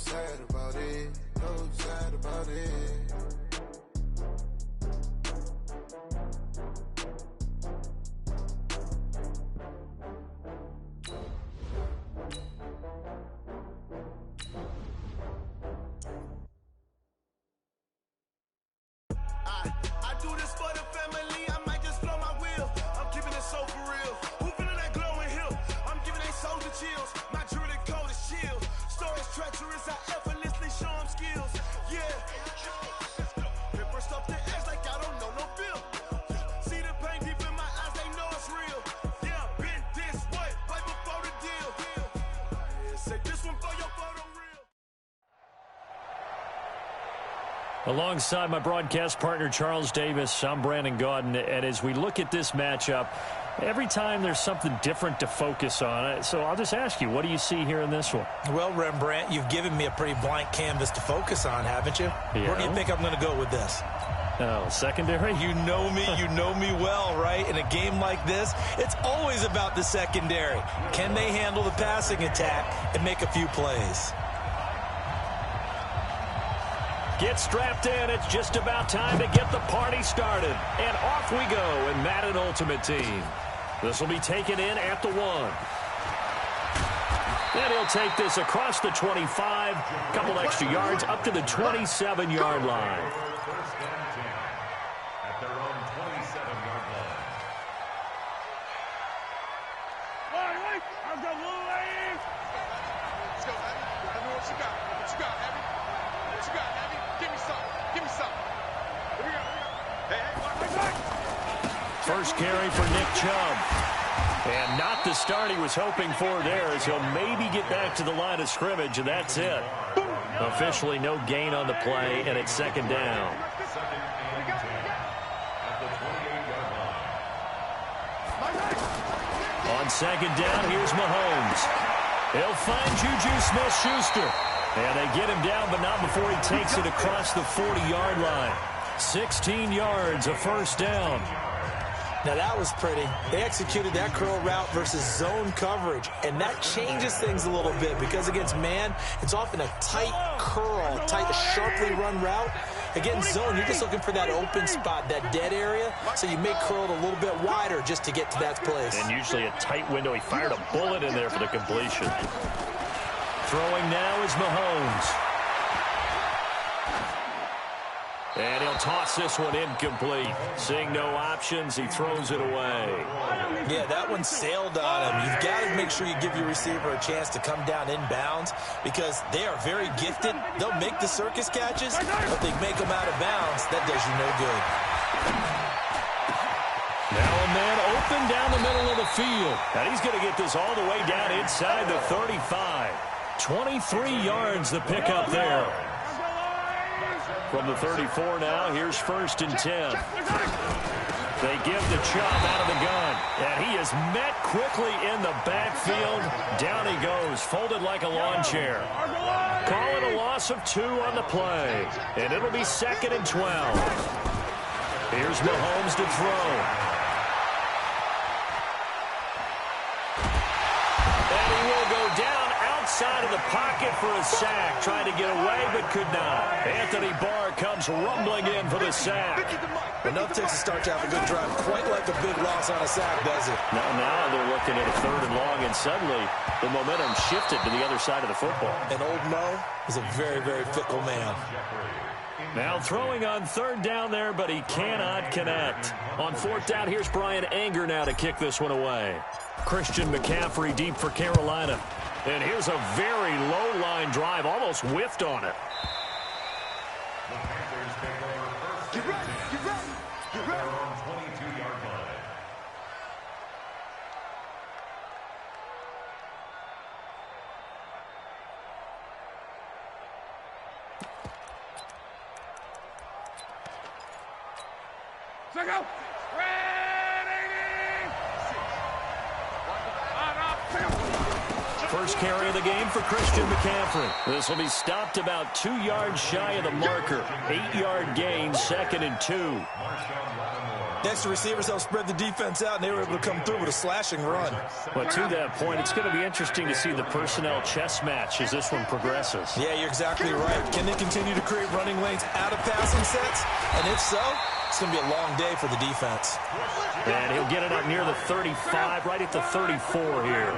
sad about it, no sad about it. I do this for the family, I might just blow my wheel. I'm keeping it so for real. Who feeling that glowing hill? I'm giving they soldier chills. My jewelry cold as shield. Stories treacherous, I effortlessly show them skills. Yeah. Paper stuff the edge like I don't know no bill. See the pain deep in my eyes, they know it's real. Yeah, been this way, right before the deal. Yeah, say this one for your photo reel. Alongside my broadcast partner, Charles Davis, I'm Brandon Gaudin. And as we look at this matchup, every time there's something different to focus on. So I'll just ask you, what do you see here in this one? Well, Rembrandt, you've given me a pretty blank canvas to focus on, haven't you? Yeah. Where do you think I'm going to go with this? Oh, secondary? You know me well, right? In a game like this, it's always about the secondary. Can they handle the passing attack and make a few plays? Get strapped in. It's just about time to get the party started. And off we go in Madden Ultimate Team. This will be taken in at the 1. And he'll take this across the 25. Couple extra yards up to the 27-yard line. First and 10 at their own 27-yard line. Wait, I've got one leg. Let's go, Abby. Tell me what you got. What you got, Abby? What you got, Abby? Give me some. Give me some. Here we go. Hey, First carry for Nick Chubb. And not the start he was hoping for there, as he'll maybe get back to the line of scrimmage, and that's it. Officially no gain on the play, and it's second down. Second and 10 at the 28-yard line. On second down, here's Mahomes. He'll find Juju Smith-Schuster. And they get him down, but not before he takes it across the 40-yard line. 16 yards, a first down. Now, that was pretty. They executed that curl route versus zone coverage, and that changes things a little bit because against man, it's often a tight curl, tight, sharply run route. Against zone, you're just looking for that open spot, that dead area, so you make curl it a little bit wider just to get to that place. And usually a tight window. He fired a bullet in there for the completion. Throwing now is Mahomes. And he'll toss this one incomplete. Seeing no options, he throws it away. Yeah, that one sailed on him. You've got to make sure you give your receiver a chance to come down inbounds because they are very gifted. They'll make the circus catches, but they make them out of bounds. That does you no good. Now a man open down the middle of the field. And he's going to get this all the way down inside the 35. 23 yards the pickup there. From the 34 now, here's first and 10. They give the Chubb out of the gun. And he is met quickly in the backfield. Down he goes, folded like a lawn chair. Call it a loss of 2 on the play. And it'll be second and 12. Here's Mahomes to throw. And he will go down outside of the pocket for a sack. Trying to get away, but could not. Anthony Barr comes rumbling in for the sack. Enough takes a start to have a good drive. Quite like a big loss on a sack, does it? Now they're looking at a third and long, and suddenly the momentum shifted to the other side of the football. And old Mo is a very, very fickle man. Now throwing on third down there, but he cannot connect. On fourth down, here's Brian Anger now to kick this one away. Christian McCaffrey deep for Carolina. And here's a very low-line drive, almost whiffed on it. The Panthers take over first and 10 at their own 22-yard line. Check out. First carry of the game for Christian McCaffrey. This will be stopped about 2 yards shy of the marker. 8-yard gain, second and 2. Marshawn Lattimore Next, the receivers helped spread the defense out, and they were able to come through with a slashing run. But to that point, it's going to be interesting to see the personnel chess match as this one progresses. Yeah, you're exactly right. Can they continue to create running lanes out of passing sets? And if so, it's going to be a long day for the defense. And he'll get it up near the 35, right at the 34 here.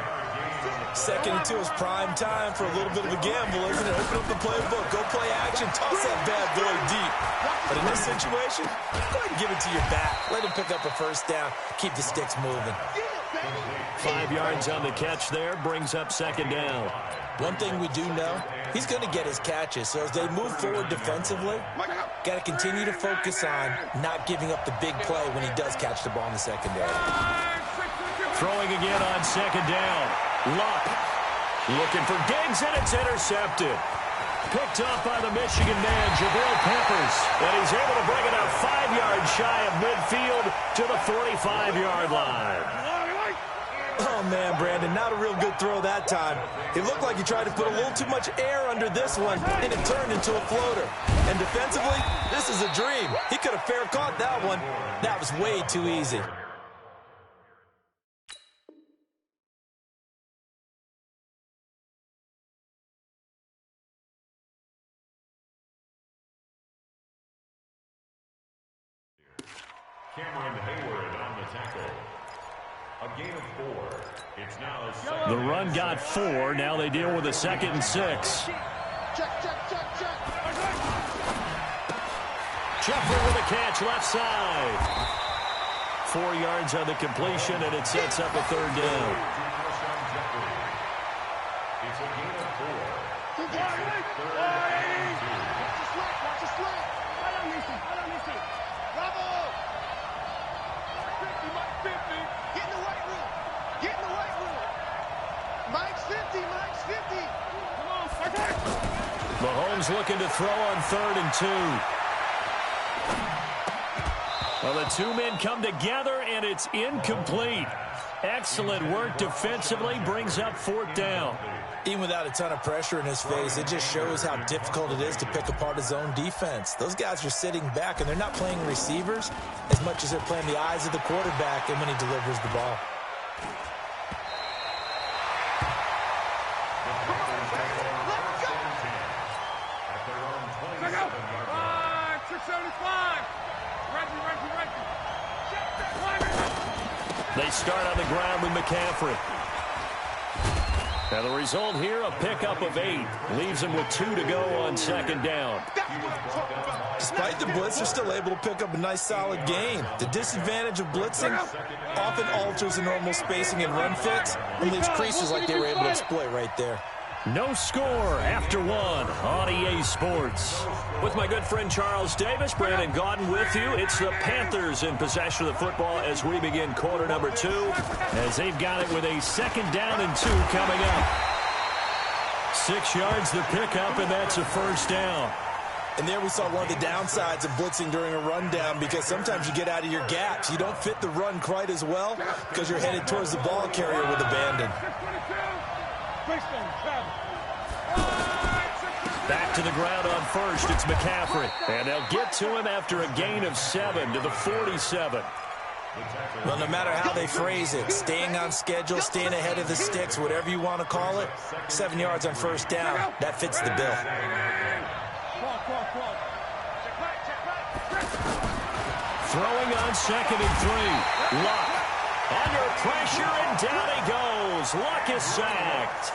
Second and 2 is prime time for a little bit of a gamble, isn't it? Open up the playbook, go play action, toss that bad boy deep. But in this situation, go ahead and give it to your back. Let him pick up a first down, keep the sticks moving. 5 yards on the catch there, brings up second down. One thing we do know, he's going to get his catches. So as they move forward defensively, got to continue to focus on not giving up the big play when he does catch the ball in the secondary. Throwing again on second down. Luck looking for Diggs, and it's intercepted. Picked off by the Michigan man, Jabril Peppers. And he's able to bring it out 5 yards shy of midfield to the 45-yard line. Oh, man, Brandon, not a real good throw that time. It looked like he tried to put a little too much air under this one, and it turned into a floater. And defensively, this is a dream. He could have fair caught that one. That was way too easy. Cameron Hayward on the tackle. A gain of 4. It's now the run got 4. Now they deal with a 2nd and 6. Jeffrey with a catch left side. 4 yards on the completion, and it sets up a third down. It's a gain of 4. Mahomes looking to throw on 3rd and 2. Well, the two men come together, and it's incomplete. Excellent work defensively, brings up 4th down. Even without a ton of pressure in his face, it just shows how difficult it is to pick apart his own defense. Those guys are sitting back, and they're not playing receivers as much as they're playing the eyes of the quarterback and when he delivers the ball. They start on the ground with McCaffrey. And the result here, a pickup of 8. Leaves him with 2 to go on 2nd down. Despite the blitz, they're still able to pick up a nice solid gain. The disadvantage of blitzing often alters the normal spacing and run fits and leaves creases like they were able to exploit right there. No score after 1 on EA Sports. With my good friend Charles Davis, Brandon Gaudin with you. It's the Panthers in possession of the football as we begin quarter number 2, as they've got it with a 2nd down and 2 coming up. 6 yards the pickup, and that's a first down. And there we saw one of the downsides of blitzing during a rundown, because sometimes you get out of your gaps. You don't fit the run quite as well because you're headed towards the ball carrier with abandon. Back to the ground on 1st, it's McCaffrey. And they'll get to him after a gain of 7 to the 47. Well, no matter how they phrase it, staying on schedule, staying ahead of the sticks, whatever you want to call it, 7 yards on 1st down, that fits the bill. Throwing on 2nd and 3. Luck. Under pressure, and down he goes. Luck is sacked.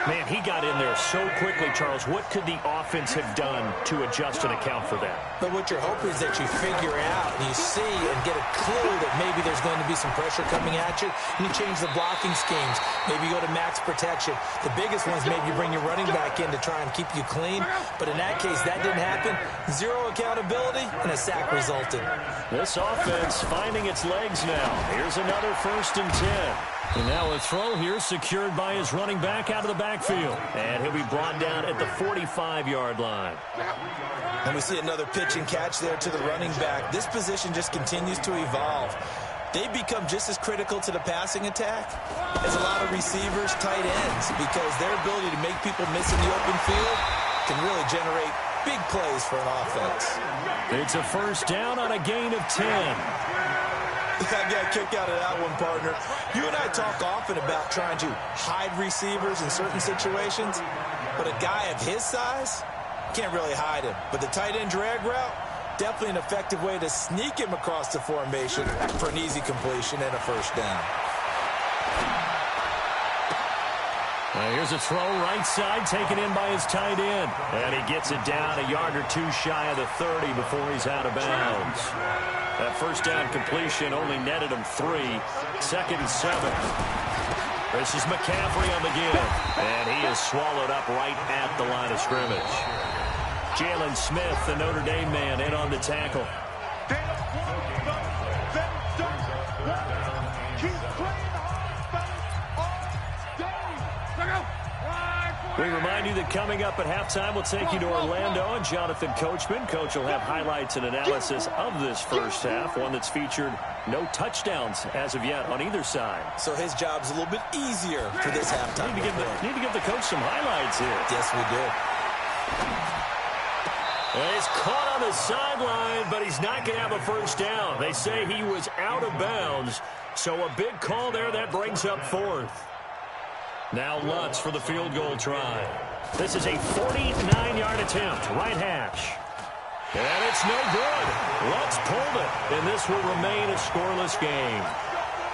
Man, he got in there so quickly, Charles. What could the offense have done to adjust and account for that? But what you're hoping is that you figure out and you see and get a clue that maybe there's going to be some pressure coming at you, and you change the blocking schemes. Maybe you go to max protection. The biggest one is maybe you bring your running back in to try and keep you clean. But in that case, that didn't happen. 0 accountability, and a sack resulted. This offense finding its legs now. Here's another 1st and 10. And now a throw here secured by his running back out of the backfield. And he'll be brought down at the 45-yard line. And we see another pitch and catch there to the running back. This position just continues to evolve. They become just as critical to the passing attack as a lot of receivers, tight ends, because their ability to make people miss in the open field can really generate big plays for an offense. It's a first down on a gain of 10. I got a kick out of that one, partner. You and I talk often about trying to hide receivers in certain situations, but a guy of his size can't really hide him. But the tight end drag route, definitely an effective way to sneak him across the formation for an easy completion and a first down. Here's a throw right side taken in by his tight end. And he gets it down a yard or two shy of the 30 before he's out of bounds. That first down completion only netted him 3. 2nd and 7. This is McCaffrey on the give. And he is swallowed up right at the line of scrimmage. Jalen Smith, the Notre Dame man, in on the tackle. We remind you that coming up at halftime, we'll take you to Orlando and Jonathan Coachman. Coach will have highlights and analysis of this first half, one that's featured no touchdowns as of yet on either side. So his job's a little bit easier for this halftime. Need to give the coach some highlights here. Yes, we do. Well, he's caught on the sideline, but he's not going to have a first down. They say he was out of bounds, so a big call there that brings up 4th. Now Lutz for the field goal try. This is a 49-yard attempt, right hash. And it's no good. Lutz pulled it, and this will remain a scoreless game.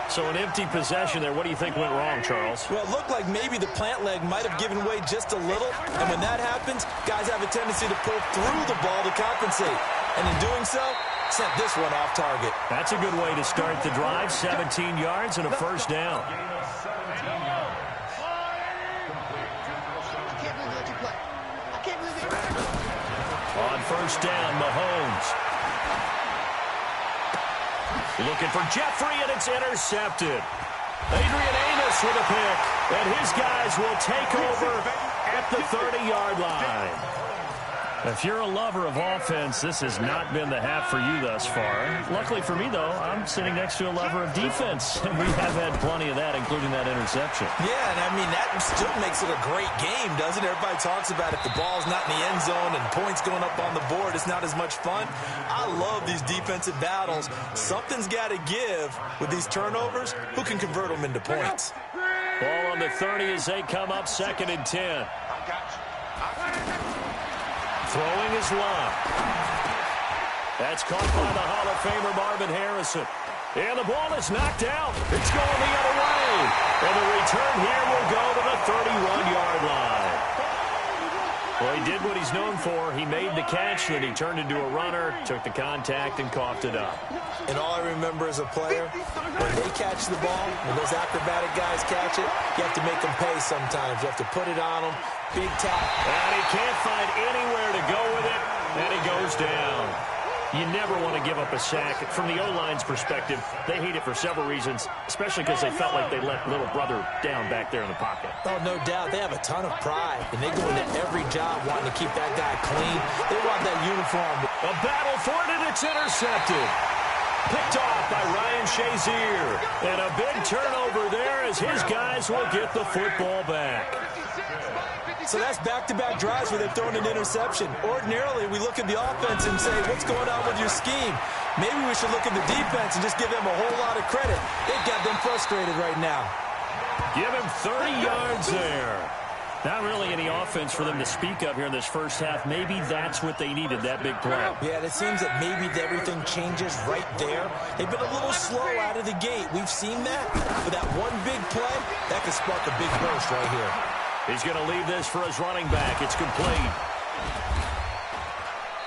So an empty possession there. What do you think went wrong, Charles? Well, it looked like maybe the plant leg might have given way just a little, and when that happens, guys have a tendency to pull through the ball to compensate. And in doing so, sent this one off target. That's a good way to start the drive. 17 yards and a first down. On first down, Mahomes. Looking for Jeffrey, and it's intercepted. Adrian Amos with a pick, and his guys will take over at the 30-yard line. If you're a lover of offense, this has not been the half for you thus far. Luckily for me, though, I'm sitting next to a lover of defense, and we have had plenty of that, including that interception. Yeah, and I mean, that still makes it a great game, doesn't it? Everybody talks about if the ball's not in the end zone and points going up on the board, it's not as much fun. I love these defensive battles. Something's got to give with these turnovers. Who can convert them into points? Ball on the 30 as they come up, 2nd and 10. Throwing is Love. That's caught by the Hall of Famer Marvin Harrison. And the ball is knocked out. It's going the other way. And the return here will go to the 31-yard line. Well, he did what he's known for. He made the catch, then he turned into a runner, took the contact, and coughed it up. And all I remember as a player, when they catch the ball, when those acrobatic guys catch it, you have to make them pay sometimes. You have to put it on them. Big tap. And he can't find anywhere to go with it, and he goes down. You never want to give up a sack. From the O-line's perspective, they hate it for several reasons, especially because they felt like they let little brother down back there in the pocket. Oh, no doubt. They have a ton of pride, and they go into every job wanting to keep that guy clean. They want that uniform. A battle for it, and it's intercepted. Picked off by Ryan Shazier. And a big turnover there as his guys will get the football back. So that's back-to-back drives where they've thrown an interception. Ordinarily, we look at the offense and say, what's going on with your scheme? Maybe we should look at the defense and just give them a whole lot of credit. They've got them frustrated right now. Give him 30 yards there. Not really any offense for them to speak of here in this first half. Maybe that's what they needed, that big play. Yeah, it seems that maybe everything changes right there. They've been a little slow out of the gate. We've seen that. But that one big play, that could spark a big burst right here. He's going to leave this for his running back. It's complete.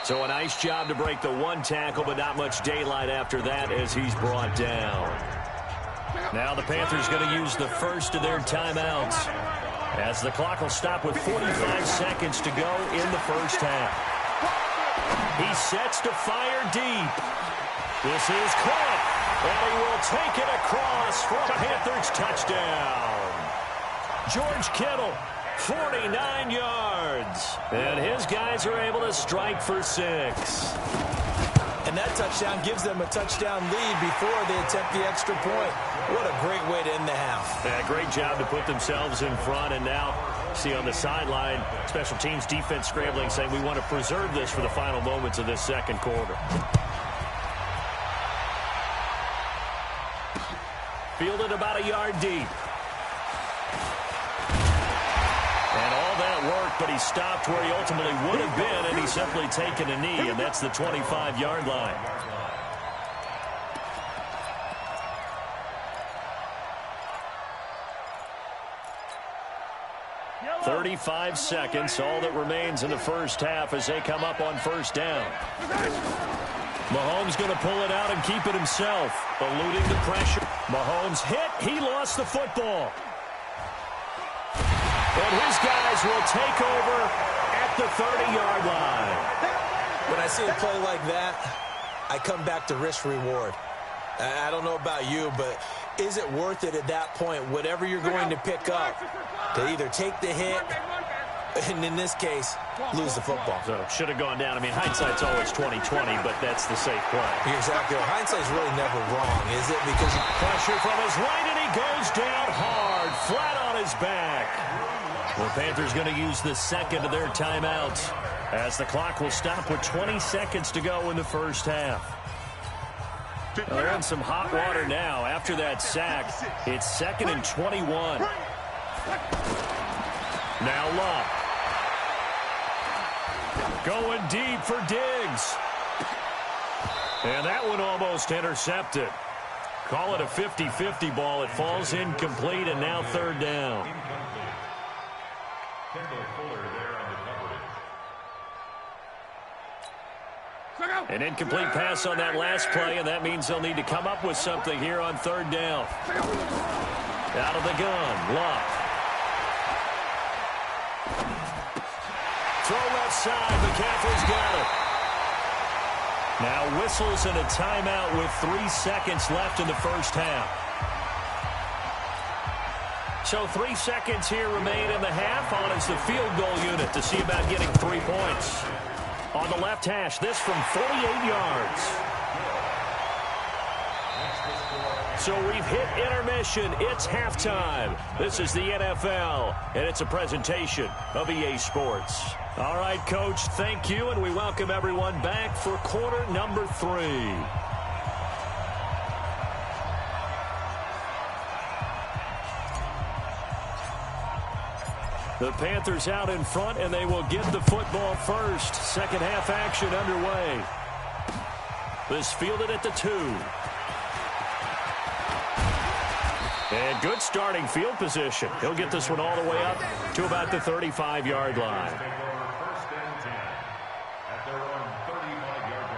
So a nice job to break the one tackle, but not much daylight after that as he's brought down. Now the Panthers going to use the first of their timeouts as the clock will stop with 45 seconds to go in the first half. He sets to fire deep. This is caught, and he will take it across for a Panthers touchdown. George Kittle, 49 yards. And his guys are able to strike for 6. And that touchdown gives them a touchdown lead before they attempt the extra point. What a great way to end the half. Yeah, great job to put themselves in front. And now, see on the sideline, special teams defense scrambling, saying we want to preserve this for the final moments of this second quarter. Fielded about a yard deep. And all that worked, but he stopped where he ultimately would have been, and he's simply taken a knee, and that's the 25-yard line. 35 seconds, all that remains in the first half as they come up on first down. Mahomes going to pull it out and keep it himself, eluding the pressure. Mahomes hit. He lost the football. And his guys will take over at the 30-yard line. When I see a play like that, I come back to risk-reward. I don't know about you, but is it worth it at that point, whatever you're going to pick up, to either take the hit, and in this case, lose the football? So should have gone down. I mean, hindsight's always 20/20, but that's the safe play. Exactly. Hindsight's really never wrong, is it? Because pressure from his right, and he goes down hard, flat on his back. The Panthers going to use the second of their timeouts as the clock will stop with 20 seconds to go in the first half. They're in some hot water now after that sack. It's 2nd and 21. Now Love. Going deep for Diggs. And that one almost intercepted. Call it a 50-50 ball. It falls incomplete, and now 3rd down. An incomplete pass on that last play, and that means they'll need to come up with something here on 3rd down. Out of the gun, Love. Throw left side, McCaffrey's got it. Now whistles and a timeout with 3 seconds left in the first half. So 3 seconds here remain in the half. On is the field goal unit to see about getting 3 points. On the left hash, this from 48 yards. So we've hit intermission. It's halftime. This is the NFL, and it's a presentation of EA Sports. All right, Coach, thank you, and we welcome everyone back for quarter number 3. The Panthers out in front, and they will get the football first. Second half action underway. This fielded at the 2. And good starting field position. He'll get this one all the way up to about the 35-yard line. First and 10 at their own 35-yard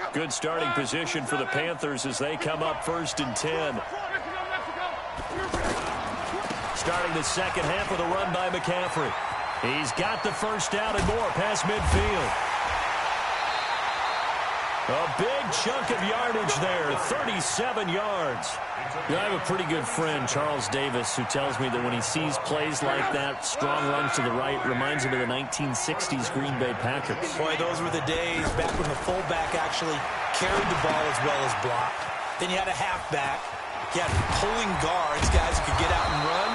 line. Good starting position for the Panthers as they come up 1st and 10. Starting the second half with a run by McCaffrey. He's got the first down and more past midfield. A big chunk of yardage there, 37 yards. I have a pretty good friend, Charles Davis, who tells me that when he sees plays like that, strong runs to the right, reminds him of the 1960s Green Bay Packers. Boy, those were the days back when the fullback actually carried the ball as well as blocked. Then you had a halfback. You had pulling guards, guys who could get out and run.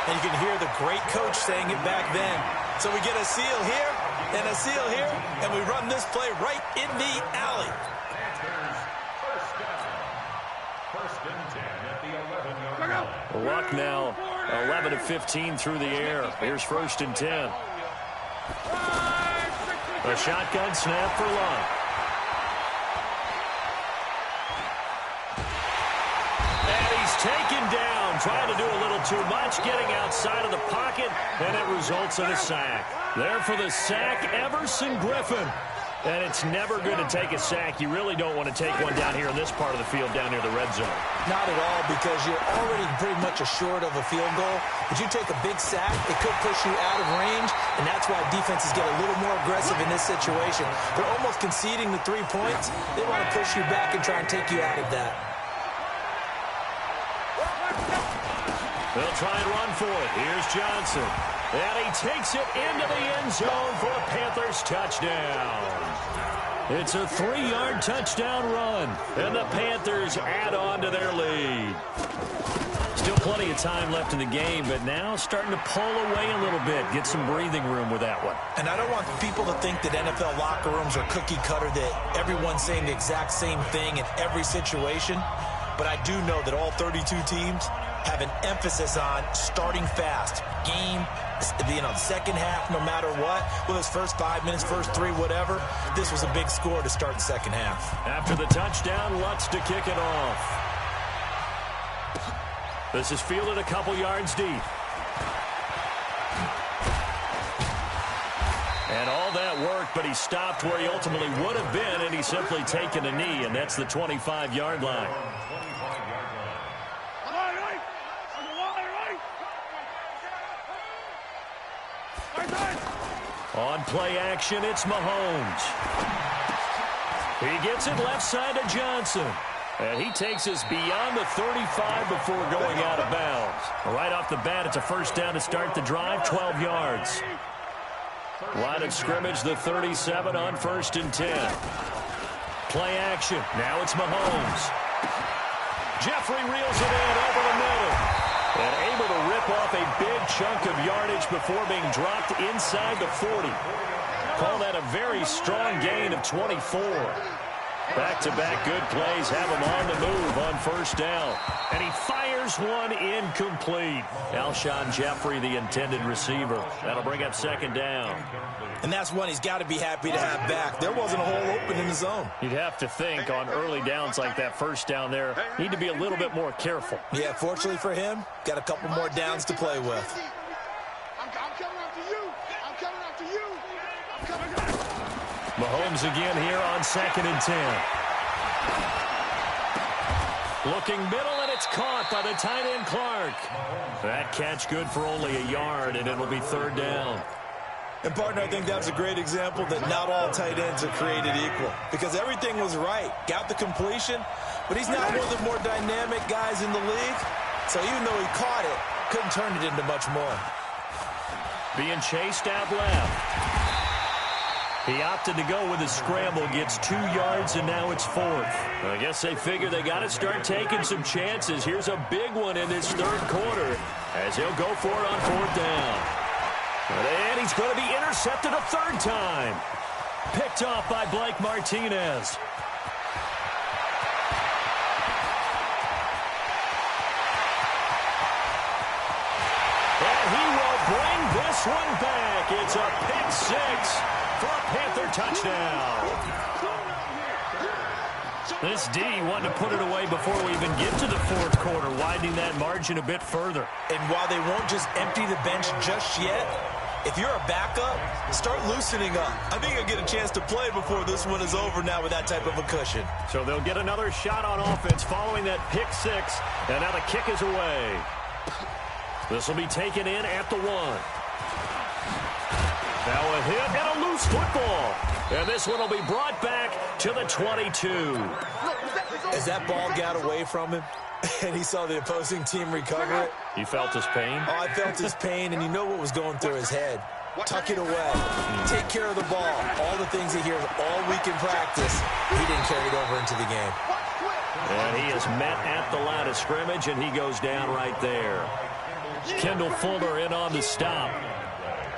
And you can hear the great coach saying it back then. So we get a seal here and a seal here, and we run this play right in the alley. First and 10 at the 11-yard line. Luck now, 11 of 15 through the air. Here's 1st and 10. A shotgun snap for Luck. And he's taken down, trying to do a little too much, getting outside of the pocket, and it results in a sack. There for the sack, Everson Griffin. And it's never good to take a sack. You really don't want to take one down here in this part of the field, down near the red zone. Not at all, because you're already pretty much assured of a field goal. But you take a big sack, it could push you out of range, and that's why defenses get a little more aggressive in this situation. They're almost conceding the 3 points. They want to push you back and try and take you out of that. They'll try and run for it. Here's Johnson. And he takes it into the end zone for a Panthers touchdown. It's a 3-yard touchdown run, and the Panthers add on to their lead. Still plenty of time left in the game, but now starting to pull away a little bit. Get some breathing room with that one. And I don't want people to think that NFL locker rooms are cookie cutter, that everyone's saying the exact same thing in every situation. But I do know that all 32 teams have an emphasis on starting fast. Game, second half, no matter what. Well, it's first 5 minutes, first 3, whatever. This was a big score to start the second half. After the touchdown, Lutz to kick it off. This is fielded a couple yards deep. And all that work, but he stopped where he ultimately would have been, and he's simply taken a knee, and that's the 25-yard line. On play action, it's Mahomes. He gets it left side to Johnson. And he takes us beyond the 35 before going out of bounds. Right off the bat, it's a first down to start the drive, 12 yards. Line of scrimmage, the 37 on 1st and 10. Play action. Now it's Mahomes. Jeffrey reels it in over the middle. And able to rip off a big chunk of yardage before being dropped inside the 40. Call that a very strong gain of 24. Back-to-back good plays have him on the move on first down. And he fires one incomplete. Alshon Jeffrey, the intended receiver. That'll bring up second down. And that's one he's got to be happy to have back. There wasn't a hole open in the zone. You'd have to think on early downs like that first down there, need to be a little bit more careful. Yeah, fortunately for him, got a couple more downs to play with. I'm coming after you. I'm coming after you. I'm coming after you. Mahomes again here on 2nd and 10. Looking middle, and it's caught by the tight end Clark. That catch good for only a yard, and it'll be third down. And, partner, I think that's a great example that not all tight ends are created equal. Because everything was right. Got the completion, but he's not one of the more dynamic guys in the league. So even though he caught it, couldn't turn it into much more. Being chased out left. He opted to go with a scramble, gets 2 yards, and now it's 4th. I guess they figure they got to start taking some chances. Here's a big one in this third quarter as he'll go for it on 4th down. And he's going to be intercepted a third time. Picked off by Blake Martinez. And he will bring this one back. It's a pick six for a Panther touchdown. This D wanted to put it away before we even get to the fourth quarter, widening that margin a bit further. And while they won't just empty the bench just yet, if you're a backup, start loosening up. I think you'll get a chance to play before this one is over now with that type of a cushion. So they'll get another shot on offense following that pick six, and now the kick is away. This will be taken in at the 1. Now a hit and a loose football. And this one will be brought back to the 22. As that ball got away from him and he saw the opposing team recover it. You felt his pain? Oh, I felt his pain, and you know what was going through his head. Tuck it away. Take care of the ball. All the things he hears all week in practice, he didn't carry it over into the game. And he is met at the line of scrimmage, and he goes down right there. Kendall Fuller in on the stop.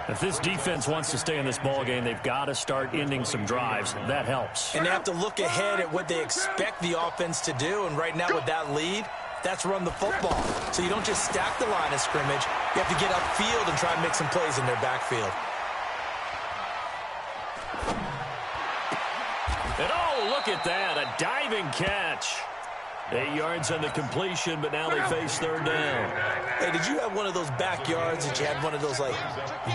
If this defense wants to stay in this ball game, they've got to start ending some drives. That helps. And they have to look ahead at what they expect the offense to do. And right now with that lead, that's run the football. So you don't just stack the line of scrimmage. You have to get upfield and try and make some plays in their backfield. And oh, look at that, a diving catch. 8 yards on the completion, but now they face third down. Hey, did you have one of those backyards that you had one of those, like,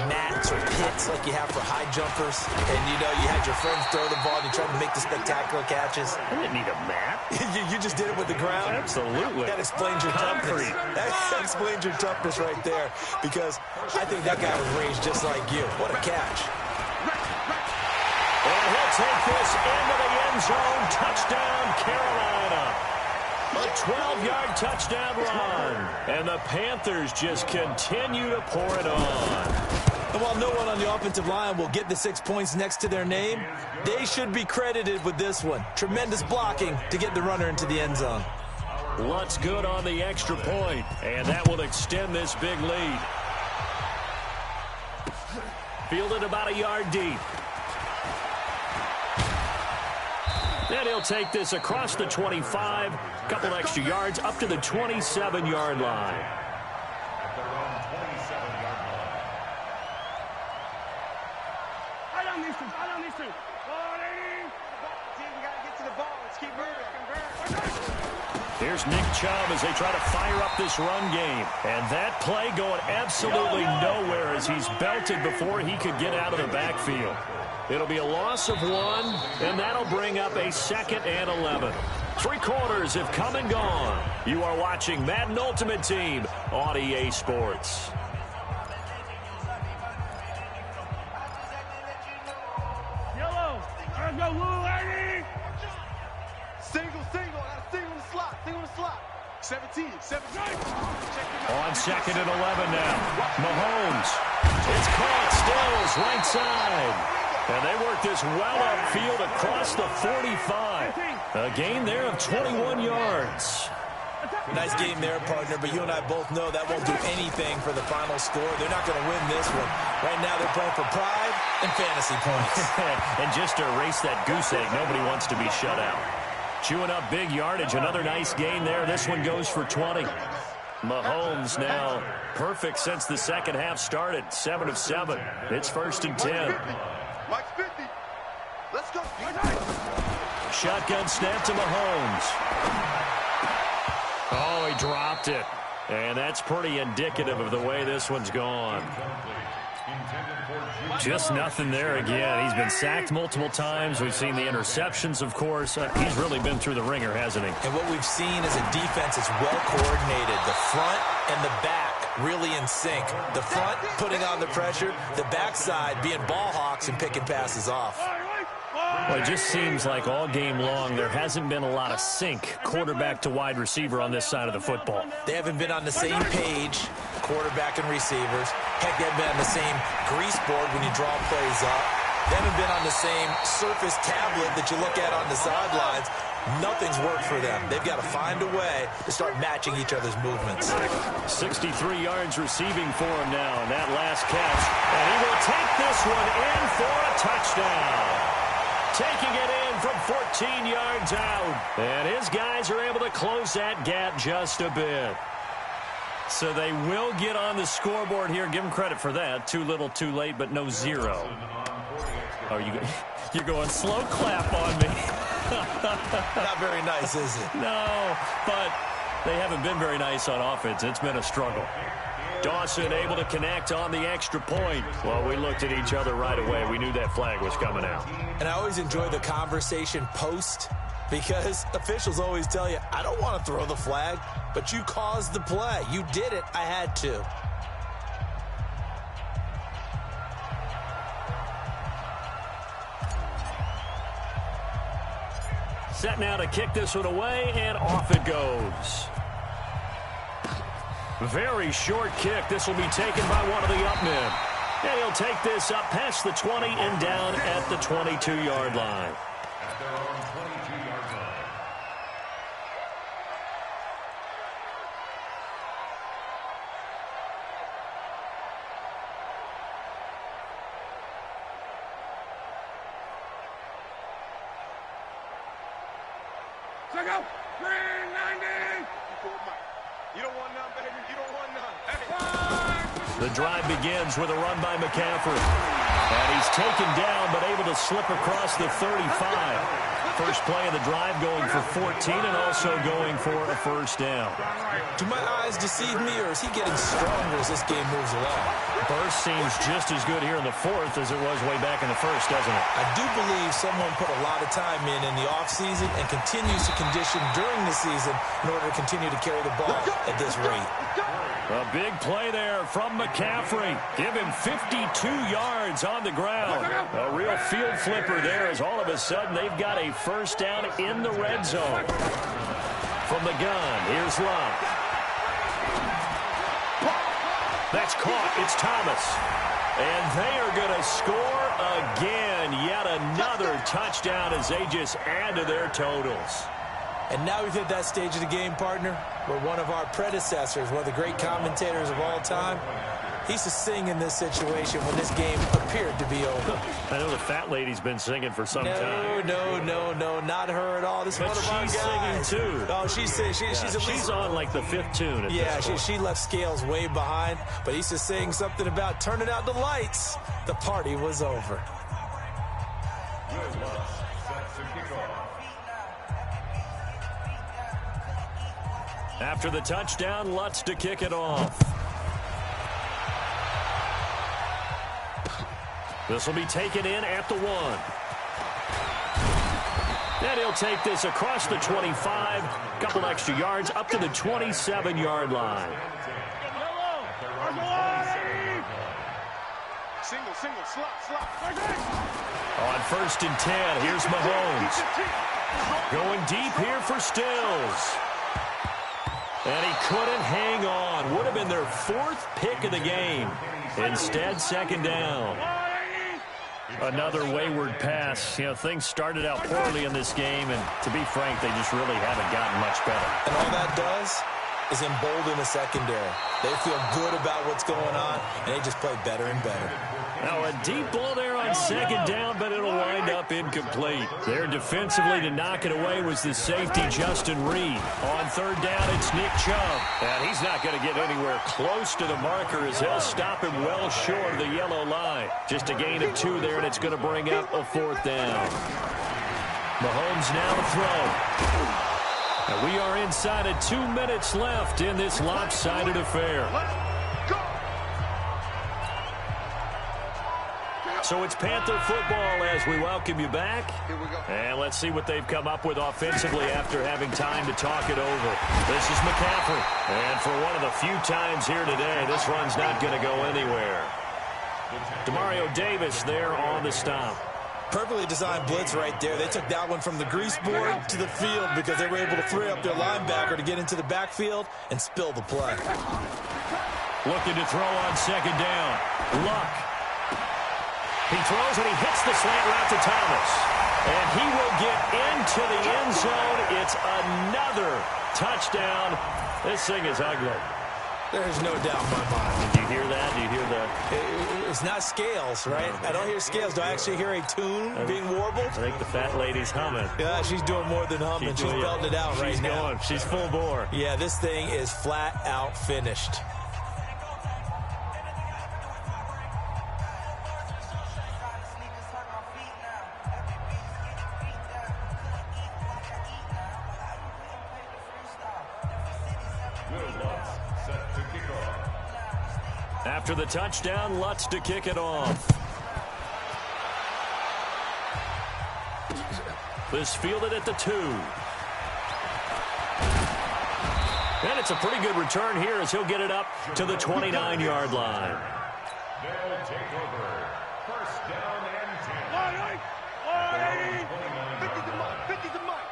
mats or pits like you have for high jumpers? And, you know, you had your friends throw the ball and you tried to make the spectacular catches? I didn't need a mat. You just did it with the ground? Absolutely. That explains your toughness. That explains your toughness right there, because I think that guy was raised just like you. What a catch. And he'll take this into the end zone. Touchdown, Carolina. A 12-yard touchdown run. And the Panthers just continue to pour it on. And while no one on the offensive line will get the 6 points next to their name, they should be credited with this one. Tremendous blocking to get the runner into the end zone. Lutt's good on the extra point, and that will extend this big lead. Fielded about a yard deep. And he'll take this across the 25, a couple extra yards up to the 27-yard line. Here's Nick Chubb as they try to fire up this run game. And that play going absolutely nowhere as he's belted before he could get out of the backfield. It'll be a loss of 1, and that'll bring up a 2nd and 11. 3 quarters have come and gone. You are watching Madden Ultimate Team on EA Sports. Yellow, let's go, Lou, Eddie. Single in the slot, 17. On 2nd and 11 now. Mahomes. It's caught. Stills right side. And they work this well upfield across the 45. A gain there of 21 yards. Nice game there, partner, but you and I both know that won't do anything for the final score. They're not going to win this one. Right now they're playing for pride and fantasy points. And just to erase that goose egg, nobody wants to be shut out. Chewing up big yardage. Another nice gain there. This one goes for 20. Mahomes now perfect since the second half started. 7 of 7. It's 1st and 10. Mike's 50. Let's go. Shotgun snap to Mahomes. Oh, he dropped it. And that's pretty indicative of the way this one's gone. Just nothing there again. He's been sacked multiple times. We've seen the interceptions, of course. He's really been through the ringer, hasn't he? And what we've seen is a defense that's well coordinated. The front and the back really in sync. The front putting on the pressure. The backside being ball hawks and picking passes off. Well, it just seems like all game long there hasn't been a lot of sync quarterback to wide receiver on this side of the football. They haven't been on the same page, quarterback and receivers. Heck, they haven't been on the same grease board when you draw plays up. They haven't been on the same surface tablet that you look at on the sidelines. Nothing's worked for them. They've got to find a way to start matching each other's movements. 63 yards receiving for him now in that last catch. And he will take this one in for a touchdown. Taking it in from 14 yards out. And his guys are able to close that gap just a bit. So they will get on the scoreboard here. Give them credit for that. Too little, too late, but no 0. Oh, you're going slow clap on me. Not very nice, is it? No, but they haven't been very nice on offense. It's been a struggle. Dawson able to connect on the extra point. Well, we looked at each other right away. We knew that flag was coming out. And I always enjoy the conversation post because officials always tell you, I don't want to throw the flag, but you caused the play. You did it. I had to. Set now to kick this one away, and off it goes. Very short kick. This will be taken by one of the up men. And he'll take this up past the 20 and down at the 22-yard line. At their own 22-yard line. Check out. 390. You don't want none, baby. You don't want none. Hey. The drive begins with a run by McCaffrey. And he's taken down, but able to slip across the 35. First play of the drive going for 14 and also going for a first down. Do my eyes deceive me, or is he getting stronger as this game moves along? Burst seems just as good here in the fourth as it was way back in the first, doesn't it? I do believe someone put a lot of time in the offseason and continues to condition during the season in order to continue to carry the ball at this rate. A big play there from McCaffrey. Give him 52 yards on the ground. A real field flipper there as all of a sudden they've got a first down in the red zone. From the gun, here's Love. That's caught. It's Thomas. And they are going to score again. Yet another touchdown as they just add to their totals. And now we've hit that stage of the game, partner, where one of our predecessors, one of the great commentators of all time, he used to sing in this situation when this game appeared to be over. I know the fat lady's been singing for some time. No, not her at all. This is one of our guys. She's singing too. Oh, she's at least she's on like the 5th tune. She left Scales way behind, but he used to sing something about turning out the lights. The party was over. After the touchdown, Lutz to kick it off. This will be taken in at the 1. And he'll take this across the 25, couple extra yards up to the 27-yard line. Single, slot. On 1st and 10, here's Mahomes. Going deep here for Stills. And he couldn't hang on. Would have been their 4th pick of the game. Instead, 2nd down. Another wayward pass. You know, things started out poorly in this game, and to be frank, they just really haven't gotten much better. And all that does is embolden the secondary. They feel good about what's going on, and they just play better and better. Now a deep ball there on 2nd down, but it'll wind up incomplete. There defensively to knock it away was the safety, Justin Reed. On 3rd down, it's Nick Chubb. And he's not going to get anywhere close to the marker as they'll stop him well short of the yellow line. Just a gain of 2 there, and it's going to bring up a 4th down. Mahomes now to throw. And we are inside of 2 minutes left in this lopsided affair. So it's Panther football as we welcome you back. Here we go. And let's see what they've come up with offensively after having time to talk it over. This is McCaffrey. And for one of the few times here today, this run's not going to go anywhere. Demario Davis there on the stop. Perfectly designed blitz right there. They took that one from the grease board to the field because they were able to free up their linebacker to get into the backfield and spill the play. Looking to throw on 2nd down. Luck. He throws and he hits the slant route to Thomas. And he will get into the end zone. It's another touchdown. This thing is ugly. There's no doubt in my mind. Did you hear that? Do you hear that? It's not scales, right? I don't hear scales. Do I actually hear a tune being warbled? I think the fat lady's humming. Yeah, she's doing more than humming. She's belting it out right now. Going. She's full bore. Yeah, this thing is flat out finished. After the touchdown, Lutz to kick it off. This fielded at the 2. And it's a pretty good return here as he'll get it up to the 29-yard line. They'll take over. 1st down and 10. 50 to Mike.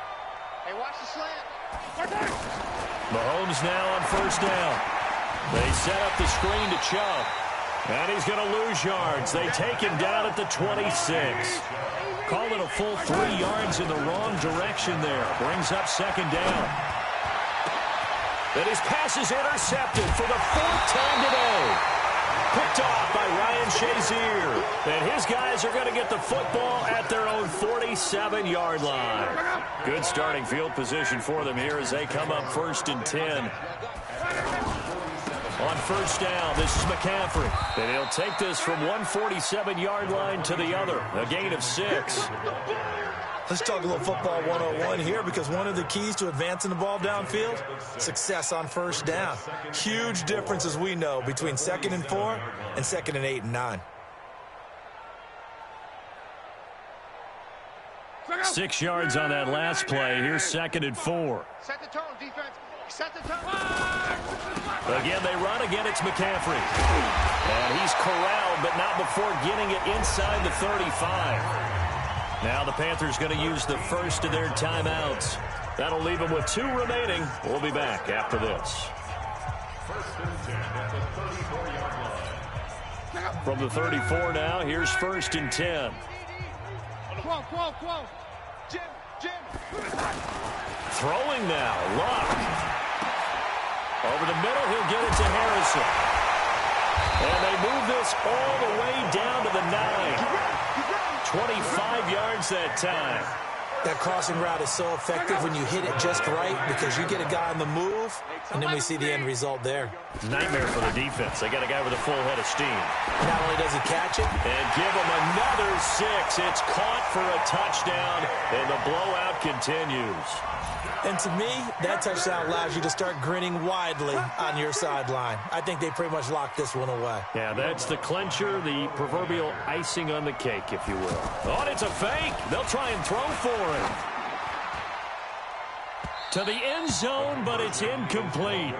Hey, watch the slant. Mahomes now on 1st down. They set up the screen to Chubb. And he's going to lose yards. They take him down at the 26. Call it a full 3 yards in the wrong direction there. Brings up 2nd down. And his pass is intercepted for the 4th time today. Picked off by Ryan Shazier. And his guys are going to get the football at their own 47-yard line. Good starting field position for them here as they come up 1st and 10. On 1st down, this is McCaffrey. And he'll take this from 147-yard line to the other. A gain of 6. Let's talk a little football 101 here because one of the keys to advancing the ball downfield, success on 1st down. Huge difference, as we know, between 2nd and 4 and 2nd and 8 and 9. 6 yards on that last play. Here's 2nd and 4. Set the tone, defense. Set the tone. Again, they run. Again, it's McCaffrey. And he's corralled, but not before getting it inside the 35. Now the Panthers going to use the first of their timeouts. That'll leave them with 2 remaining. We'll be back after this. 1st and 10 at the 34-yard line. From the 34 now, here's 1st and 10. Quo. Jim, Throwing now, Luck. Over the middle, he'll get it to Harrison. And they move this all the way down to the 9. 25 yards that time. That crossing route is so effective when you hit it just right because you get a guy on the move, and then we see the end result there. Nightmare for the defense. They got a guy with a full head of steam. Not only does he catch it, and give him another 6. It's caught for a touchdown, and the blowout continues. And to me, that touchdown allows you to start grinning widely on your sideline. I think they pretty much locked this one away. Yeah, that's the clincher, the proverbial icing on the cake, if you will. Oh, and it's a fake. They'll try and throw for it. To the end zone, but it's incomplete.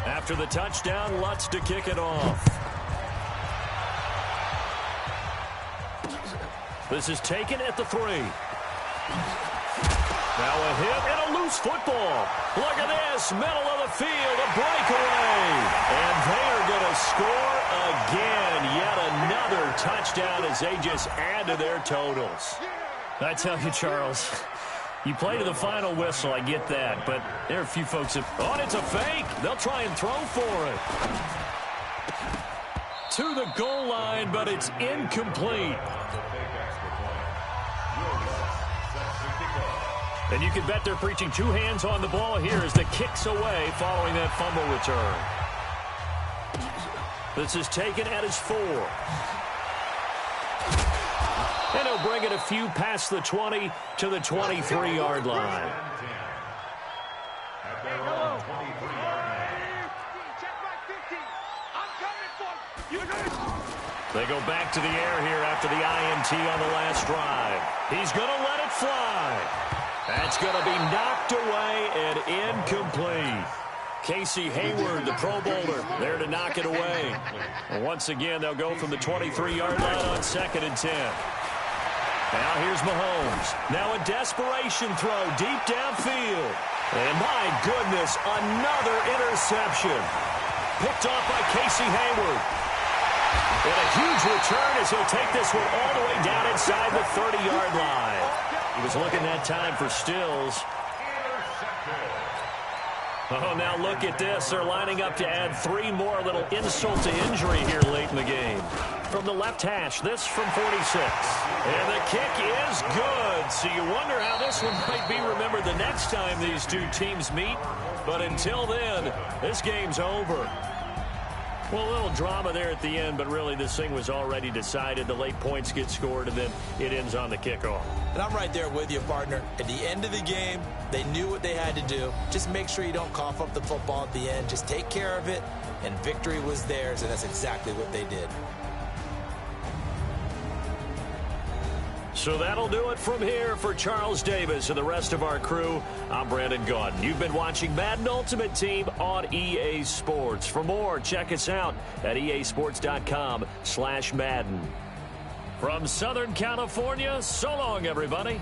After the touchdown, Lutz to kick it off. This is taken at the 3. Now a hit and a loose football. Look at this, middle of the field, a breakaway. And they are going to score again. Yet another touchdown as they just add to their totals. I tell you, Charles, you play to the final whistle, I get that. But there are a few folks that, oh, it's a fake. They'll try and throw for it. To the goal line, but it's incomplete. And you can bet they're preaching 2 hands on the ball here as the kick's away following that fumble return. This is taken at his 4. And he'll bring it a few past the 20 to the 23-yard line. They go back to the air here after the INT on the last drive. He's going to let it fly. That's going to be knocked away and incomplete. Casey Hayward, the Pro Bowler, there to knock it away. And once again, they'll go from the 23-yard line on 2nd and 10. Now here's Mahomes. Now a desperation throw deep downfield. And my goodness, another interception. Picked off by Casey Hayward. And a huge return as he'll take this one all the way down inside the 30-yard line. He was looking that time for Stills. Oh, now look at this. They're lining up to add 3 more, little insult to injury here late in the game. From the left hash, this from 46. And the kick is good. So you wonder how this one might be remembered the next time these two teams meet. But until then, this game's over. Well, a little drama there at the end, but really this thing was already decided. The late points get scored, and then it ends on the kickoff. And I'm right there with you, partner. At the end of the game, they knew what they had to do. Just make sure you don't cough up the football at the end. Just take care of it, and victory was theirs, and that's exactly what they did. So that'll do it from here for Charles Davis and the rest of our crew. I'm Brandon Gaudin. You've been watching Madden Ultimate Team on EA Sports. For more, check us out at easports.com/Madden. From Southern California, so long, everybody.